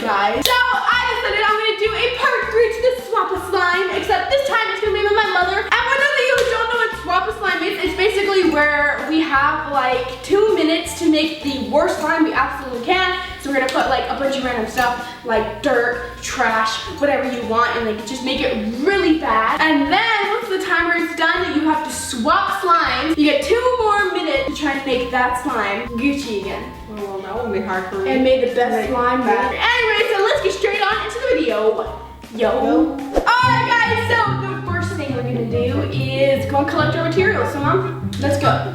guys. So I decided I'm gonna do a part 3 to the swap a slime, except this time it's gonna be with my mother. And for those of you who don't know what swap a slime is, it's basically where we have like 2 minutes to make the worst slime we absolutely can. So we're gonna put like a bunch of random stuff, like dirt, trash, whatever you want, and like just make it really bad. And then once the timer is done, you have to swap slimes. You get 2 more minutes to try and make that slime Gucci again. Well, that won't be hard for me. And made the best slime back. Anyway, so let's get straight on into the video. Yo. Alright guys, so the first thing we're gonna do is go and collect our materials. So Mom, let's go.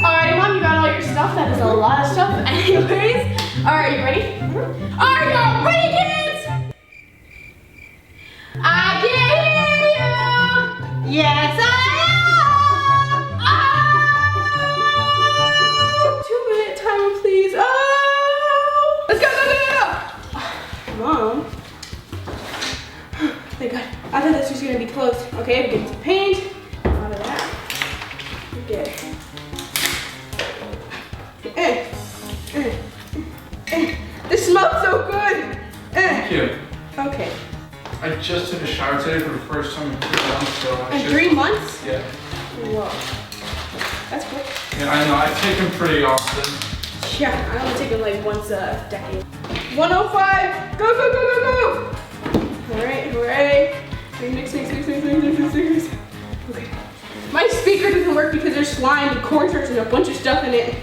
Alright Mom, you got all your stuff. That is a lot of stuff. Anyways, alright, you ready? Are you ready, kids? I can hear you. Yes, I am. Oh. 2-minute timer, please. Oh. Let's go, go, go, go, go. Mom. Thank God. I thought this was gonna be closed. Okay, I'm getting some paint. Out of that. Okay. This smells so good. Thank you. Okay. I just took a shower today for the first time in 3 months, so I In 3 months? Yeah. Whoa. That's quick. Yeah, I know. I take them pretty often. Yeah, I only take it like once a decade. 105. Go, go, go, go, go. Alright, hooray. Mix. Okay. My speaker doesn't work because there's slime and cornstarch and a bunch of stuff in it.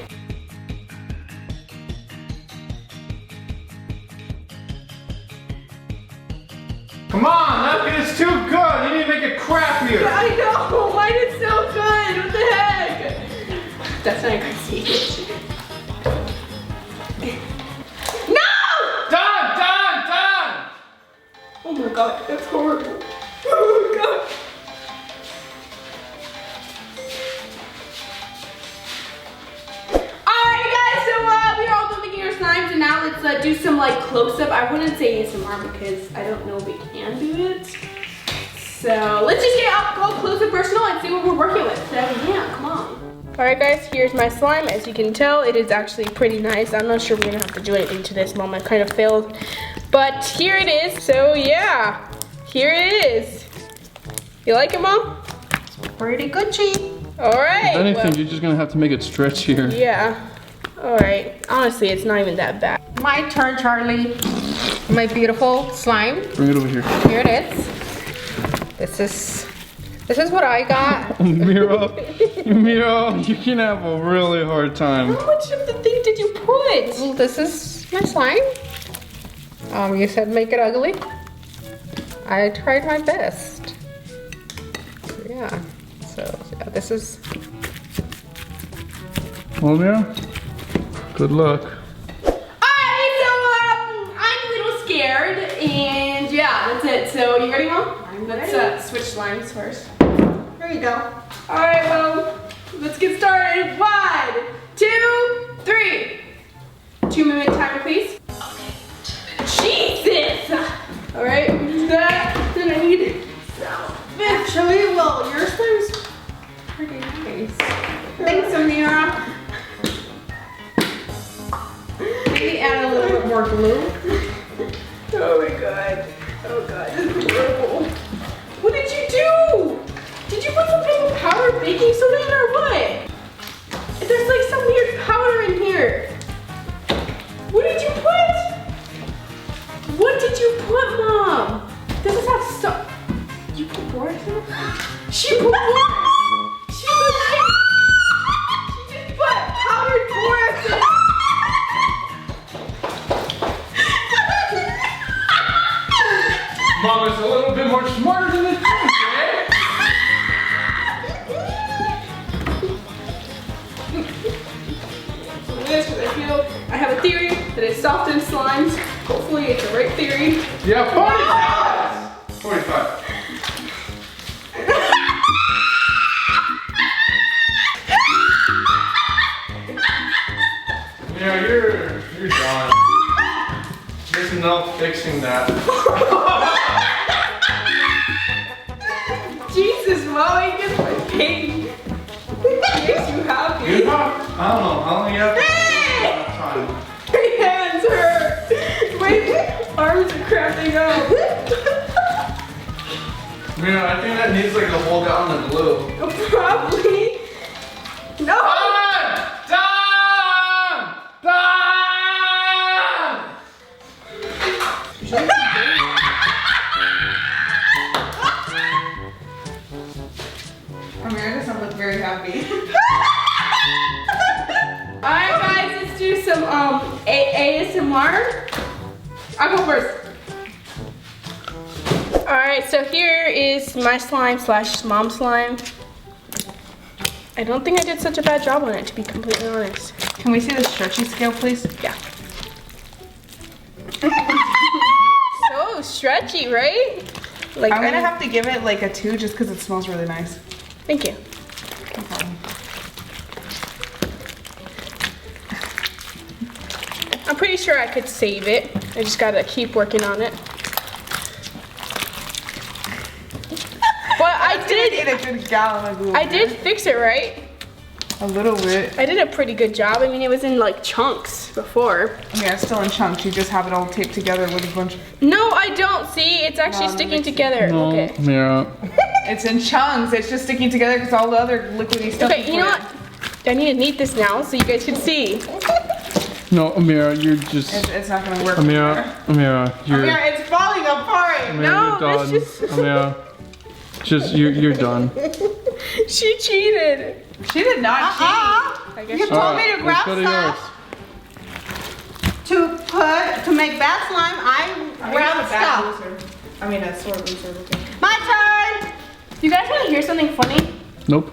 Come on, that is too good. You need to make it crappier. Yeah, I know. Mine is so good. What the heck? That's not gonna see it. No! Done. Oh my God, that's horrible. Oh my God. Alright guys, so we're all done making our slimes, and now let's do some like close-up. I wouldn't say ASMR because I don't know if we can do it. So let's just get up, go close-up personal and see what we're working with. So yeah, come on. Alright guys, here's my slime. As you can tell, it is actually pretty nice. I'm not sure we're gonna have to do anything to this. Mom, I kind of failed. But here it is. So yeah, here it is. You like it, Mom? Pretty good, Chief. Alright. If anything, well, you're just gonna have to make it stretchier. yeah. Alright. Honestly, it's not even that bad. My turn, Charlie. My beautiful slime. Bring it over here. Here it is. This is what I got. Ameerah, you can have a really hard time. How much of the thing did you put? Well, this is my slime. You said make it ugly. I tried my best. Yeah. So yeah, this is. Well, Ameerah, good luck. Alright, so I'm a little scared, and yeah, that's it. So you ready, Mom? Let's switch slimes first. Here you go. Alright, well, let's get started. 1, 2, 3. 2-minute timer, please. Jesus! Alright, that. Then I need Actually, well, your slime's pretty nice. Thanks, Ameerah. Maybe add a little bit more glue. Oh my God. Oh God, this is horrible. What did you do? Did you put some type of powdered baking soda in or what? There's like some weird powder in here. What did you put? What did you put, Mom? Does this have so... You put borax in it? She put borax! She just put powdered borax in it! Mom is a little bit more smarter than this, okay? This because I feel I have a theory that it softens slimes. Hopefully it's the right theory. Yeah, 45! 45. Yeah, you're done. There's no fixing that. Jesus, Molly, get my pain. Makes you happy. I don't know, how long you have time? My hands hurt. My arms are cramping up. Man, I think that needs like a whole gallon of glue. Probably. No. Ameerah doesn't look very happy. Alright guys, let's do some ASMR. I'll go first. Alright, so here is my slime / mom slime. I don't think I did such a bad job on it, to be completely honest. Can we see the stretchy scale, please? Yeah. So stretchy, right? Like I'm gonna have to give it like a 2 just because it smells really nice. Thank you. No problem. I'm pretty sure I could save it. I just gotta keep working on it. But I did. Need a good gallon of glue. I did fix it, right? A little bit. I did a pretty good job. I mean, it was in like chunks before. Yeah, it's still in chunks. You just have it all taped together with a bunch of... No, I don't. See, it's actually sticking together. Okay. Ameerah. It's in chunks. It's just sticking together because all the other liquidy stuff Okay, is you know with what? I need to knead this now so you guys can see. No, Ameerah, you're just. It's not gonna work. Ameerah, you're. Ameerah, it's falling apart. Ameerah, No, you're that's done. just- Ameerah, just you're done. She cheated. She did not cheat. I guess You she- told me to Let's grab go to yours. stuff to make bad slime. I grabbed stuff. I mean, a sore loser. My turn. You guys want to hear something funny? Nope.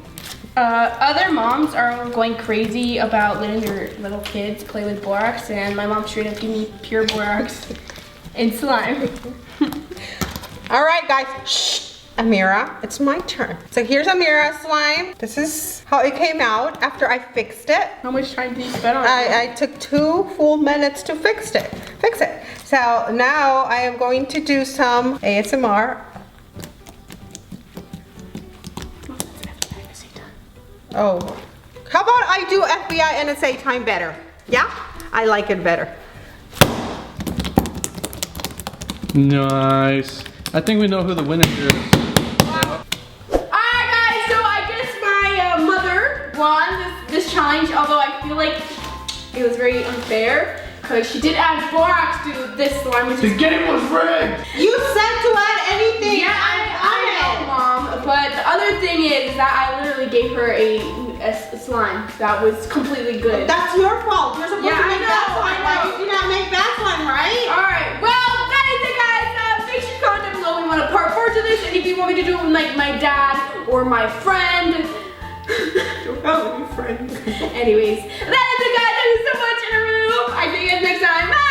Other moms are going crazy about letting their little kids play with borax, and my mom straight up gave me pure borax and slime. All right, guys. Shh. Ameerah, it's my turn. So here's Ameerah's slime. This is how it came out after I fixed it. How much time did you spend on it? I took 2 full minutes to fix it. So now I am going to do some ASMR. Oh, how about I do FBI NSA time better? Yeah, I like it better. Nice. I think we know who the winner is. Alright guys, so I guess my mother won this challenge, although I feel like it was very unfair because she did add borax to this slime, which The is game was rigged. You said to add anything. yeah, I know, Mom. But the other thing is that I literally gave her a slime that was completely good. That's your fault. You're supposed Yeah, to I make know, bad slime. I know. You did not make bad slime, right? Alright, well, that is it, guys. Make sure you comment down below if you want a part 4 to this, and if you want me to do it with like my dad or my friend. Don't have any friends. Anyways, that is it, guys. Thank you so much, and I see you guys next time. Bye.